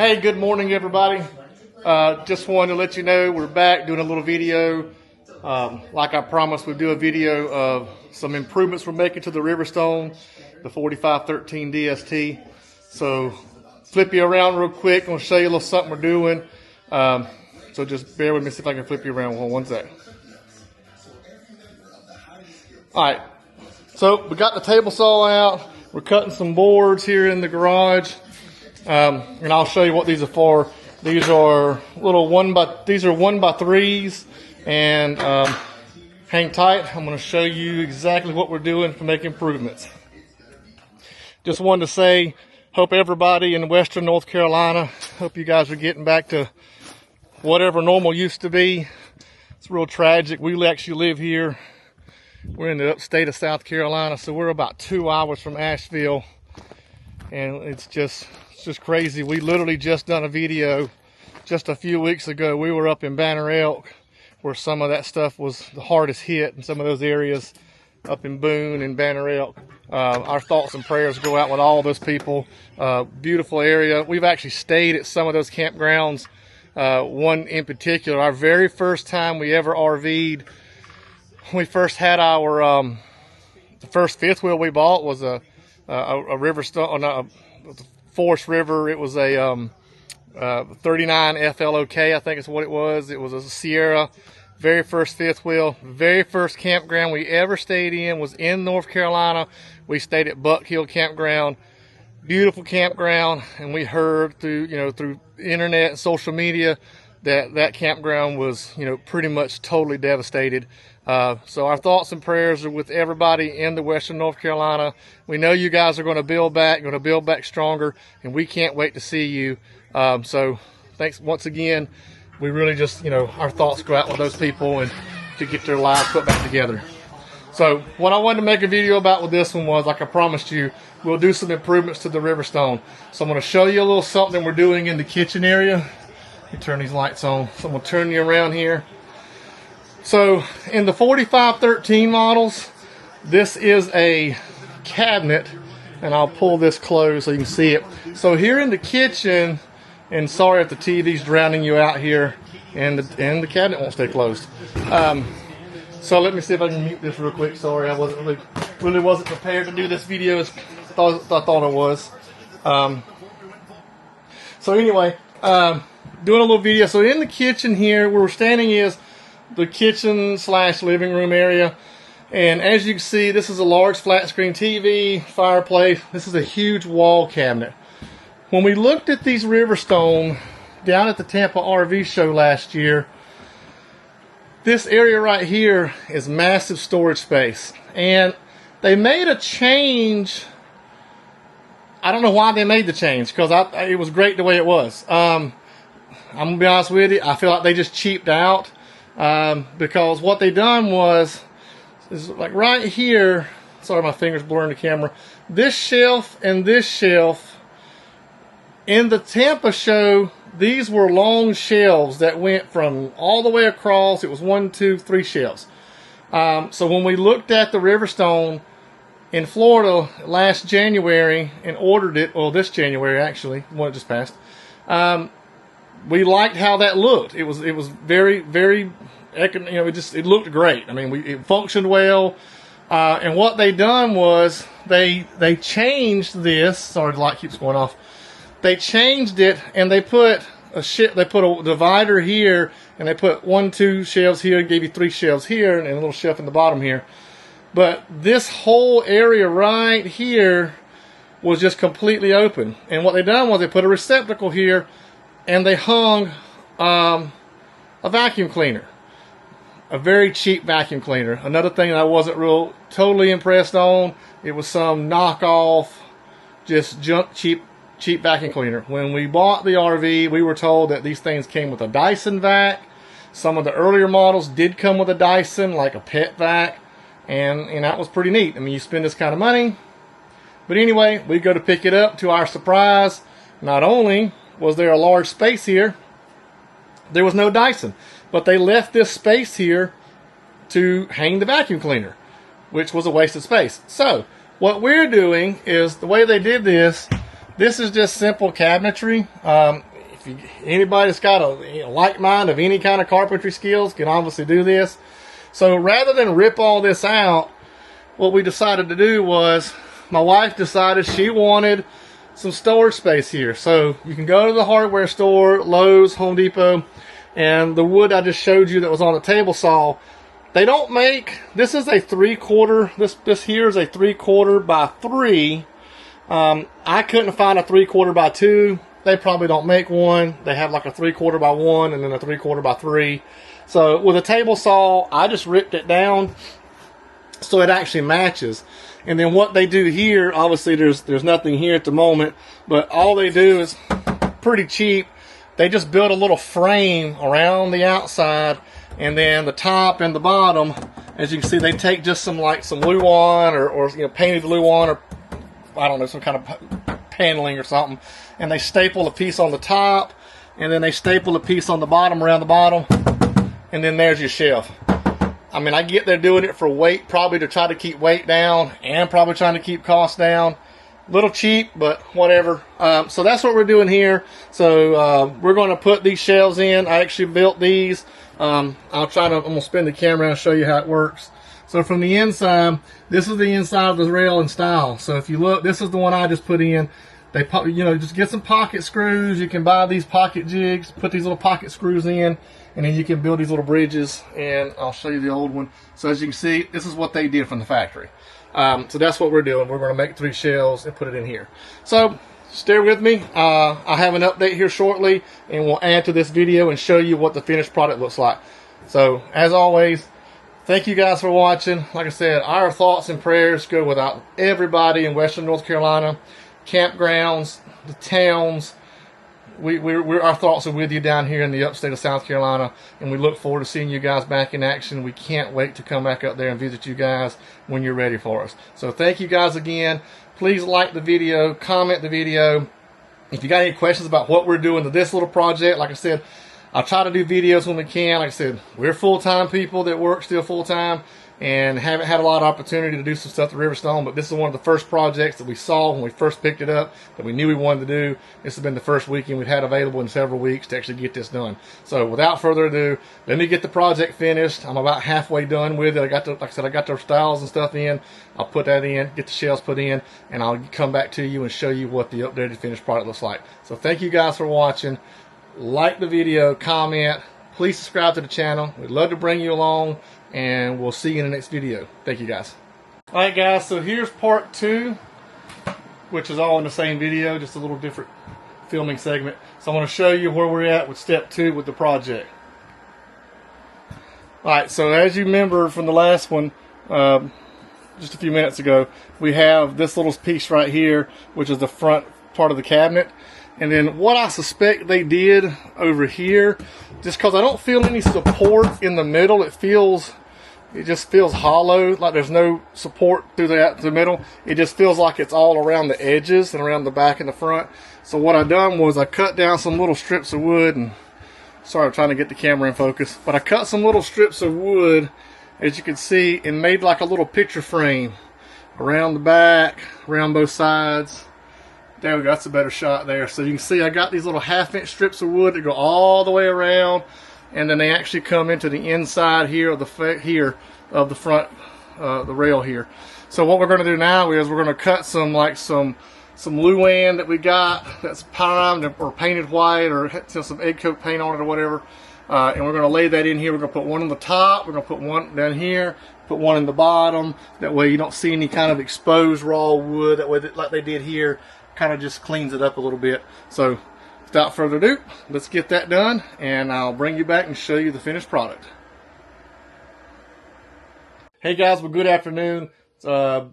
Hey, good morning, everybody. Just wanted to let you know we're back doing a little video. Like I promised, we'll do a video of some improvements we're making to the Riverstone, the 4513 DST. So flip you around real quick. I'm going to show you a little something we're doing. So just bear with me, see if I can flip you around one sec. All right, so we got the table saw out. We're cutting some boards here in the garage. And I'll show you what these are for. These are little 1x3s, and hang tight. I'm going to show you exactly what we're doing to make improvements. Just wanted to say, hope everybody in Western North Carolina, hope you guys are getting back to whatever normal used to be. It's real tragic. We actually live here. We're in the upstate of South Carolina, so we're about 2 hours from Asheville, and it's just crazy. We literally just done a video just a few weeks ago. We were up in Banner Elk, where some of that stuff was the hardest hit in some of those areas up in Boone and Banner Elk. Our thoughts and prayers go out with all those people. Beautiful area. We've actually stayed at some of those campgrounds. One in particular, our very first time we ever RV'd, when we first had our the first fifth wheel we bought was a Riverstone, Forest River. It was a 39 FLOK, I think is what it was. It was a Sierra. Very first fifth wheel. Very first campground we ever stayed in was in North Carolina. We stayed at Buck Hill Campground. Beautiful campground, and we heard through through internet and social media that campground was pretty much totally devastated. So our thoughts and prayers are with everybody in the Western North Carolina. We know you guys are going to build back stronger, and we can't wait to see you. So thanks once again. We really just, our thoughts go out with those people and to get their lives put back together. So what I wanted to make a video about with this one was, like I promised you, we'll do some improvements to the Riverstone. So I'm going to show you a little something we're doing in the kitchen area. Let me turn these lights on. So I'm going to turn you around here. So in the 4513 models, this is a cabinet, and I'll pull this closed so you can see it. So here in the kitchen, and sorry if the TV's drowning you out here, and the cabinet won't stay closed. So let me see if I can mute this real quick. Sorry, I wasn't really wasn't prepared to do this video as I thought I was. So anyway, doing a little video. So in the kitchen here, where we're standing is the kitchen / living room area, and as you can see, this is a large flat screen TV, fireplace. This is a huge wall cabinet. When we looked at these Riverstone down at the Tampa RV show last year, this area right here is massive storage space, and they made a change. I don't know why they made the change, because it was great the way it was. I'm gonna be honest with you, I feel like they just cheaped out. Because what they done was, is like right here, sorry my fingers blurring the camera, this shelf and this shelf, in the Tampa show, these were long shelves that went from all the way across. It was 1, 2, 3 shelves. So when we looked at the Riverstone in Florida last January and ordered it, well this January actually, one just passed, we liked how that looked. It was very, very, it looked great. I mean, it functioned well. And what they done was they changed this. Sorry, the light keeps going off. They changed it, and they put a divider here, and they put 1, 2 shelves here, gave you 3 shelves here, and a little shelf in the bottom here. But this whole area right here was just completely open. And what they done was they put a receptacle here, and they hung a vacuum cleaner, a very cheap vacuum cleaner. Another thing that I wasn't totally impressed on, it was some knockoff, just junk cheap vacuum cleaner. When we bought the RV, we were told that these things came with a Dyson vac. Some of the earlier models did come with a Dyson, like a pet vac, and that was pretty neat. I mean, you spend this kind of money. But anyway, we go to pick it up. To our surprise, not only was there a large space here, there was no Dyson, but they left this space here to hang the vacuum cleaner, which was a waste of space. So what we're doing is, the way they did this, This is just simple cabinetry. anybody that's got a like mind of any kind of carpentry skills can obviously do this. So rather than rip all this out, what we decided to do was, my wife decided she wanted some storage space here. So you can go to the hardware store, Lowe's, Home Depot, and the wood I just showed you that was on the table saw, they don't make, this is a 3/4, this here is a 3/4 by 3. I couldn't find a 3/4 by 2. They probably don't make one. They have like a 3/4 by 1 and then a 3/4 by 3. So with a table saw, I just ripped it down so it actually matches. And then what they do here, obviously there's nothing here at the moment, but all they do is pretty cheap. They just build a little frame around the outside, and then the top and the bottom, as you can see, they take just some Luan or painted Luan, or I don't know, some kind of paneling or something, and they staple a piece on the top, and then they staple a piece on the bottom around the bottom, and then there's your shelf. I mean, I get they're doing it for weight, probably to try to keep weight down and probably trying to keep costs down. Little cheap, but whatever. So that's what we're doing here. So we're going to put these shelves in. I actually built these. I'm going to spin the camera and show you how it works. So from the inside, this is the inside of the rail and stile. So if you look, this is the one I just put in. They just get some pocket screws. You can buy these pocket jigs, put these little pocket screws in, and then you can build these little bridges. And I'll show you the old one. So as you can see, this is what they did from the factory. So that's what we're doing. We're going to make 3 shelves and put it in here. So stay with me. I have an update here shortly, and we'll add to this video and show you what the finished product looks like. So as always, thank you guys for watching. Like I said, our thoughts and prayers go with everybody in Western North Carolina, campgrounds, the towns. Our thoughts are with you down here in the upstate of South Carolina, and we look forward to seeing you guys back in action. We can't wait to come back up there and visit you guys when you're ready for us. So thank you guys again. Please like the video, comment the video. If you got any questions about what we're doing to this little project, like I said, I'll try to do videos when we can. Like I said, we're full-time people that work still full-time and haven't had a lot of opportunity to do some stuff at Riverstone, but this is one of the first projects that we saw when we first picked it up that we knew we wanted to do. This has been the first weekend we've had available in several weeks to actually get this done. So without further ado, let me get the project finished. I'm about halfway done with it. like I said, I got the styles and stuff in. I'll put that in, get the shelves put in, and I'll come back to you and show you what the updated finished product looks like. So thank you guys for watching. Like the video, comment, please subscribe to the channel. We'd love to bring you along, and we'll see you in the next video. Thank you guys. Alright guys, so here's part 2, which is all in the same video, just a little different filming segment. So I want to show you where we're at with step 2 with the project. Alright, so as you remember from the last one, just a few minutes ago, we have this little piece right here, which is the front part of the cabinet. And then what I suspect they did over here, just because I don't feel any support in the middle, it just feels hollow, like there's no support through the middle. It just feels like it's all around the edges and around the back and the front. So what I done was I cut down some little strips of wood, and sorry, I'm trying to get the camera in focus, but I cut some little strips of wood, as you can see, and made like a little picture frame around the back, around both sides. There we go, that's a better shot there. So you can see I got these little 1/2-inch strips of wood that go all the way around, and then they actually come into the inside here of the front, the rail here. So what we're going to do now is we're going to cut some Luan that we got that's primed or painted white, or some egg coat paint on it or whatever, and we're going to lay that in here. We're going to put one on the top, we're going to put one down here, put one in the bottom. That way you don't see any kind of exposed raw wood. That way, like they did here, kind of just cleans it up a little bit. So without further ado, let's get that done, and I'll bring you back and show you the finished product. Hey guys, well, good afternoon. Got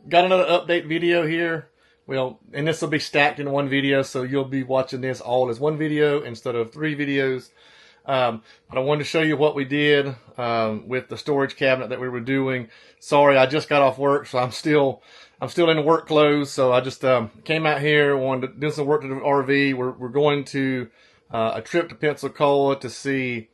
another update video here. Well, and this will be stacked in one video, so you'll be watching this all as one video instead of 3 videos. But I wanted to show you what we did with the storage cabinet that we were doing. Sorry, I just got off work, so I'm still in the work clothes. So I just came out here, wanted to do some work to the RV. We're going to a trip to Pensacola to see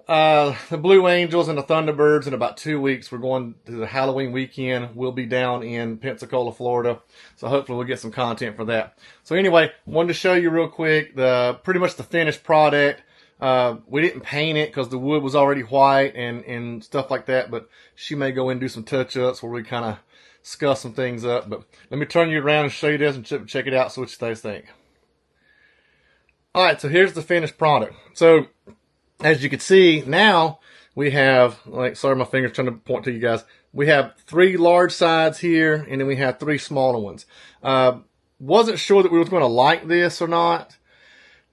The Blue Angels and the Thunderbirds in about 2 weeks. We're going to the Halloween weekend. We'll be down in Pensacola, Florida. So hopefully we'll get some content for that. So anyway, wanted to show you real quick pretty much the finished product. We didn't paint it because the wood was already white and stuff like that, but she may go in and do some touch-ups where we kind of scuff some things up. But let me turn you around and show you this and check it out, so what you guys think. Alright, so here's the finished product. So as you can see, now we have, sorry my finger's trying to point to you guys. We have 3 large sides here, and then we have 3 smaller ones. Wasn't sure that we was going to like this or not,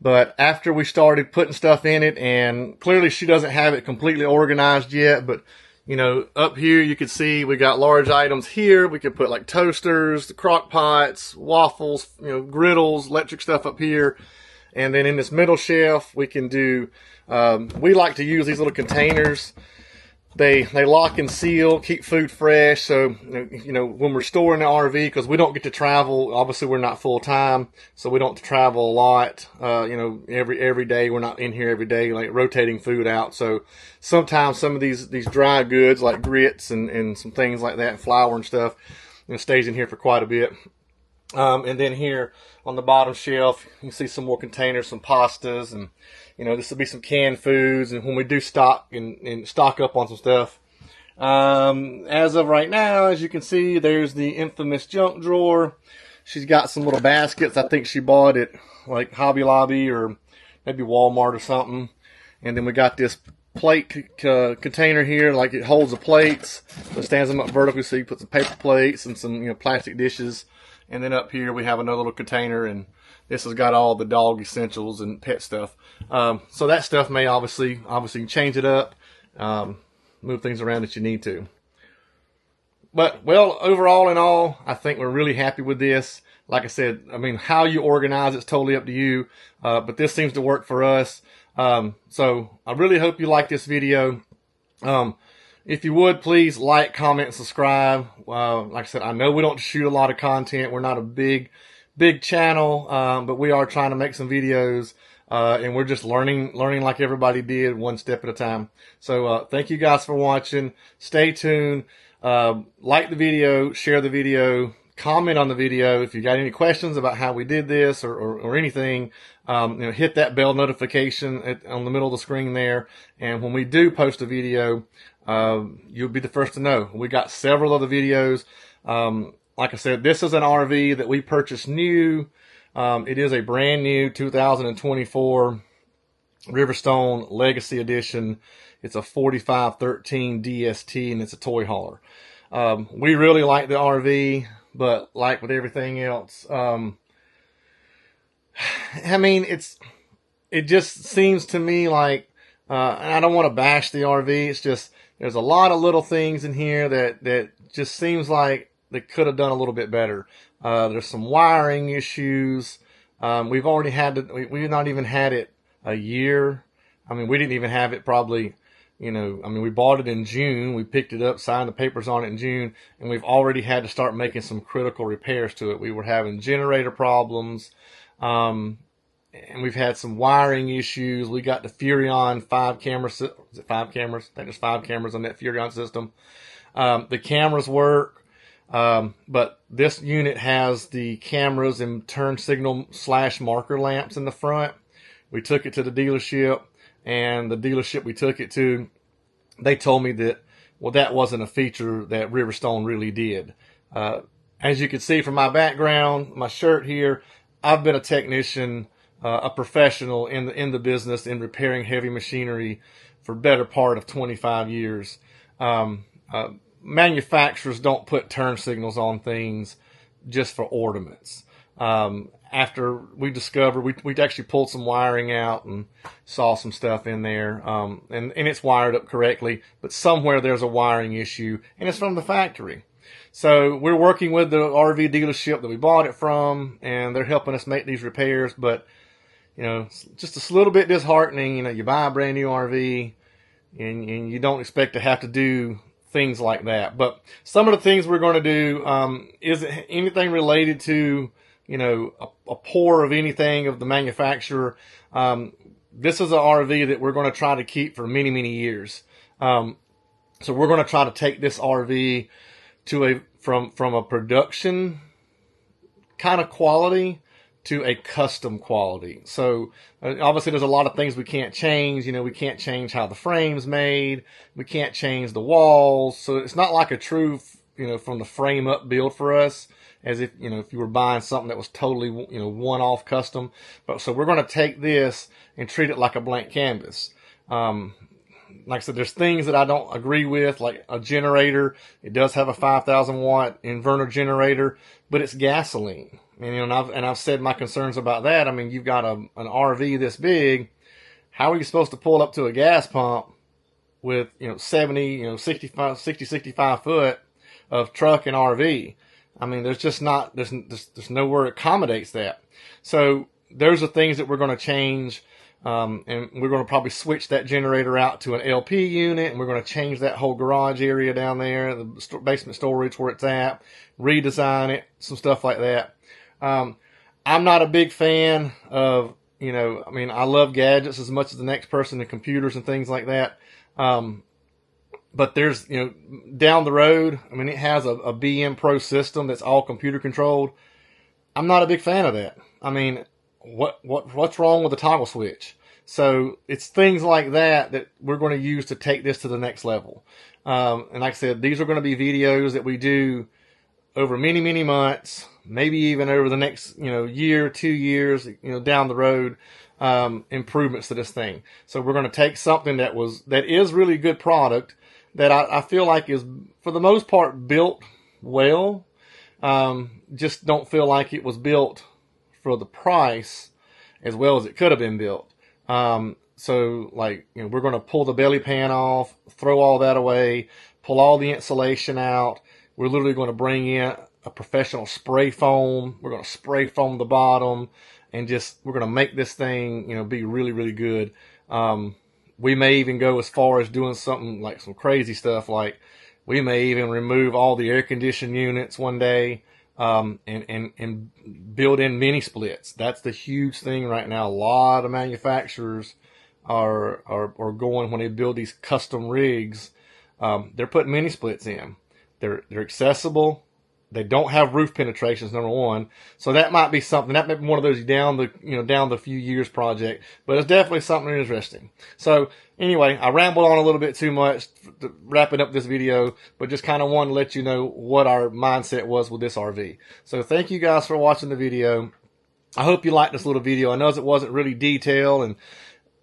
but after we started putting stuff in it, and clearly she doesn't have it completely organized yet, but you know, up here you can see we got large items here. We could put like toasters, the crock pots, waffles, you know, griddles, electric stuff up here. And then in this middle shelf, we can do, we like to use these little containers. They lock and seal, keep food fresh. So, you know, when we're storing the RV, because we don't get to travel, obviously we're not full time, so we don't travel a lot. You know, every day, we're not in here every day, like rotating food out. So sometimes some of these dry goods, like grits and some things like that, and flour and stuff, you know, stays in here for quite a bit. And then here on the bottom shelf, you can see some more containers, some pastas, and you know, this will be some canned foods. And when we do stock and stock up on some stuff, as of right now, as you can see, there's the infamous junk drawer. She's got some little baskets. I think she bought it like Hobby Lobby or maybe Walmart or something. And then we got this plate container here, like it holds the plates, so it stands them up vertically, so you put some paper plates and some, you know, plastic dishes. And then up here we have another little container, and this has got all the dog essentials and pet stuff. So that stuff may obviously change it up, move things around that you need to. But, well, overall in all, I think we're really happy with this. Like I said, I mean, how you organize it's totally up to you, but this seems to work for us. So I really hope you like this video. If you would, please like, comment, and subscribe. Like I said, I know we don't shoot a lot of content. We're not a big channel, but we are trying to make some videos, and we're just learning like everybody did, one step at a time. So thank you guys for watching. Stay tuned. Like the video, share the video, comment on the video. If you got any questions about how we did this or anything, you know, hit that bell notification on the middle of the screen there. And when we do post a video, you'll be the first to know. We got several other videos. Like I said, this is an RV that we purchased new. It is a brand new 2024 Riverstone Legacy Edition. It's a 4513 DST, and it's a toy hauler. We really like the RV, but like with everything else, I mean, it just seems to me like, and I don't want to bash the RV. It's just, there's a lot of little things in here that just seems like they could have done a little bit better. There's some wiring issues. We've already had it, we've not even had it a year. I mean, we didn't even have it probably, you know, I mean, we bought it in June. We picked it up, signed the papers on it in June, and we've already had to start making some critical repairs to it. We were having generator problems, and we've had some wiring issues. We got the Furrion 5 cameras. Is it 5 cameras? I think there's 5 cameras on that Furrion system. The cameras work, but this unit has the cameras and turn signal / marker lamps in the front. We took it to the dealership, and the dealership we took it to, they told me that, well, that wasn't a feature that Riverstone really did. As you can see from my background, my shirt here, I've been a technician, a professional in the business in repairing heavy machinery for the better part of 25 years. Manufacturers don't put turn signals on things just for ornaments. After we discovered, we actually pulled some wiring out and saw some stuff in there, and it's wired up correctly, but somewhere there's a wiring issue, and it's from the factory. So we're working with the RV dealership that we bought it from, and they're helping us make these repairs, but you know, it's just a little bit disheartening. You know, you buy a brand new RV, and you don't expect to have to do things like that. But some of the things we're going to do, is anything related to, you know, a pour of anything of the manufacturer, this is an RV that we're going to try to keep for many, many years. So we're going to try to take this RV to from a production kind of quality to a custom quality. So obviously there's a lot of things we can't change. You know, we can't change how the frame's made. We can't change the walls. So it's not like a true, you know, from the frame up build for us, as if, you know, if you were buying something that was totally, you know, one-off custom. But so we're going to take this and treat it like a blank canvas. Like I said, there's things that I don't agree with, like a generator. It does have a 5,000 watt inverter generator, but it's gasoline. And, you know, I've said my concerns about that. I mean, you've got an RV this big. How are you supposed to pull up to a gas pump with, you know, 65 foot of truck and RV? I mean, there's just not, there's nowhere it accommodates that. So those are things that we're going to change. And we're going to probably switch that generator out to an LP unit, and we're going to change that whole garage area down there, the basement storage where it's at, redesign it, some stuff like that. I'm not a big fan of, you know, I mean, I love gadgets as much as the next person and computers and things like that. But there's, you know, down the road, I mean, it has a BM Pro system that's all computer controlled. I'm not a big fan of that. I mean, what's wrong with the toggle switch? So it's things like that that we're going to use to take this to the next level. And like I said, these are going to be videos that we do over many, many months, maybe even over the next, you know, year, 2 years, you know, down the road, improvements to this thing. So we're going to take something that is really good product that I feel like is, for the most part, built well. Just don't feel like it was built for the price as well as it could have been built. So like, you know, we're going to pull the belly pan off, throw all that away, pull all the insulation out. We're literally going to bring in a professional spray foam. We're going to spray foam the bottom, and we're going to make this thing, you know, be really, really good. We may even go as far as doing something like some crazy stuff. Like we may even remove all the air conditioning units one day. And build in mini splits. That's the huge thing right now. A lot of manufacturers are going, when they build these custom rigs, they're putting mini splits in. They're accessible. They don't have roof penetrations, number one. So that might be something, that might be one of those down the few years project, but it's definitely something interesting. So anyway, I rambled on a little bit too much wrapping up this video, but just kind of wanted to let you know what our mindset was with this RV. So thank you guys for watching the video. I hope you liked this little video. I know it wasn't really detailed, and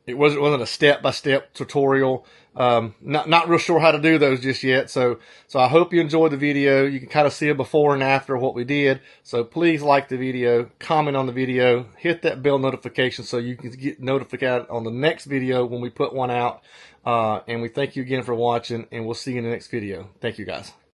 it wasn't a step-by-step tutorial. Not real sure how to do those just yet. So I hope you enjoyed the video. You can kind of see a before and after what we did. So please like the video, comment on the video, hit that bell notification so you can get notified on the next video when we put one out. And we thank you again for watching, and we'll see you in the next video. Thank you guys.